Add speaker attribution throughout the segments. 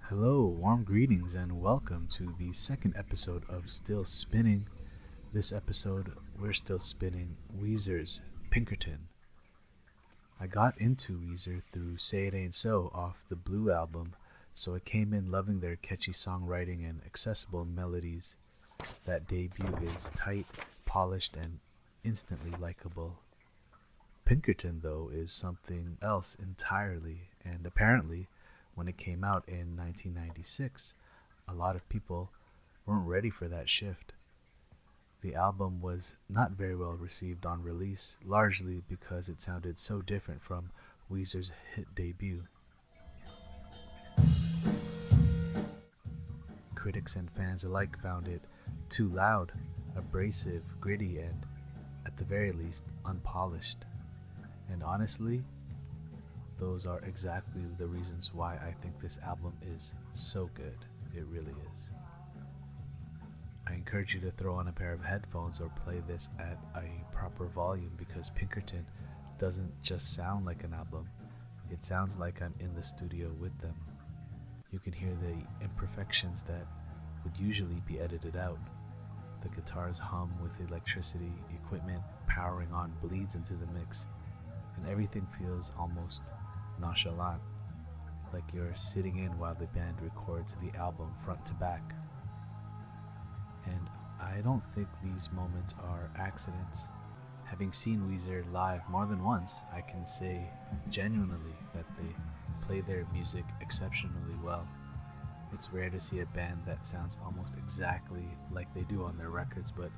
Speaker 1: Hello, warm greetings, and welcome to the second episode of Still Spinning. This episode, we're still spinning Weezer's Pinkerton. I got into Weezer through Say It Ain't So off the Blue album, so I came in loving their catchy songwriting and accessible melodies. That debut is tight, polished, and instantly likable. Pinkerton, though, is something else entirely, and apparently, when it came out in 1996, a lot of people weren't ready for that shift. The album was not very well received on release, largely because it sounded so different from Weezer's hit debut. Critics and fans alike found it too loud, abrasive, gritty, and, at the very least, unpolished. And honestly, those are exactly the reasons why I think this album is so good. It really is. I encourage you to throw on a pair of headphones or play this at a proper volume because Pinkerton doesn't just sound like an album, it sounds like I'm in the studio with them. You can hear the imperfections that would usually be edited out. The guitars hum with electricity, equipment powering on bleeds into the mix, and everything feels almost nonchalant, like you're sitting in while the band records the album front to back. And I don't think these moments are accidents. Having seen Weezer live more than once, I can say genuinely that they play their music exceptionally well. It's rare to see a band that sounds almost exactly like they do on their records, but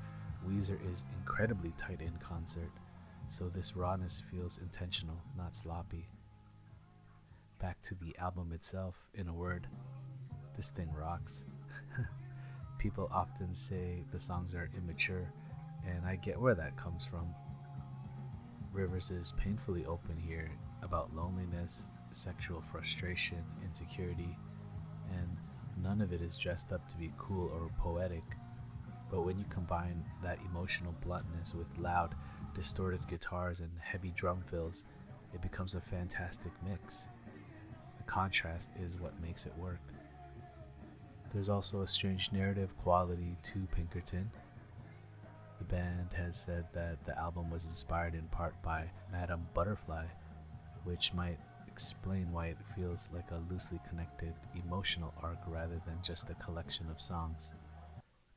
Speaker 1: Weezer is incredibly tight in concert, so this rawness feels intentional, not sloppy. Back to the album itself, in a word, this thing rocks. People often say the songs are immature, and I get where that comes from. Rivers is painfully open here about loneliness, sexual frustration, insecurity, and none of it is dressed up to be cool or poetic. But when you combine that emotional bluntness with loud, distorted guitars and heavy drum fills, it becomes a fantastic mix. The contrast is what makes it work. There's also a strange narrative quality to Pinkerton. The band has said that the album was inspired in part by Madama Butterfly, which might explain why it feels like a loosely connected emotional arc rather than just a collection of songs.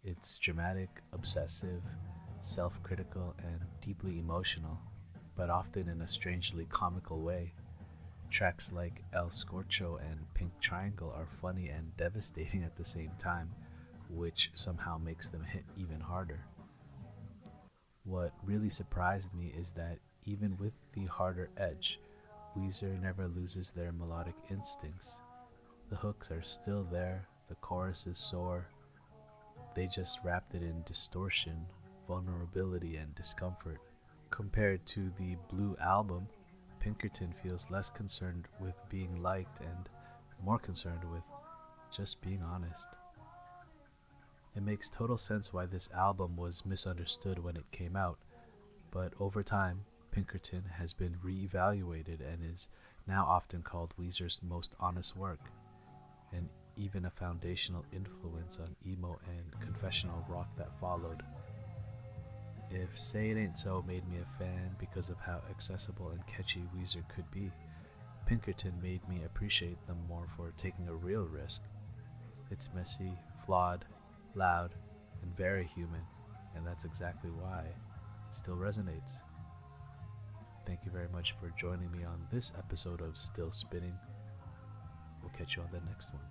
Speaker 1: It's dramatic, obsessive, self-critical, and deeply emotional, but often in a strangely comical way. Tracks like El Scorcho and Pink Triangle are funny and devastating at the same time, which somehow makes them hit even harder. What really surprised me is that even with the harder edge, Weezer never loses their melodic instincts. The hooks are still there, the chorus is soar. They just wrapped it in distortion, vulnerability, and discomfort. Compared to the Blue album, Pinkerton feels less concerned with being liked and more concerned with just being honest. It makes total sense why this album was misunderstood when it came out, but over time, Pinkerton has been re-evaluated and is now often called Weezer's most honest work, and even a foundational influence on emo and confessional rock that followed. If Say It Ain't So made me a fan because of how accessible and catchy Weezer could be, Pinkerton made me appreciate them more for taking a real risk. It's messy, flawed, loud, and very human, and that's exactly why it still resonates. Thank you very much for joining me on this episode of Still Spinning. We'll catch you on the next one.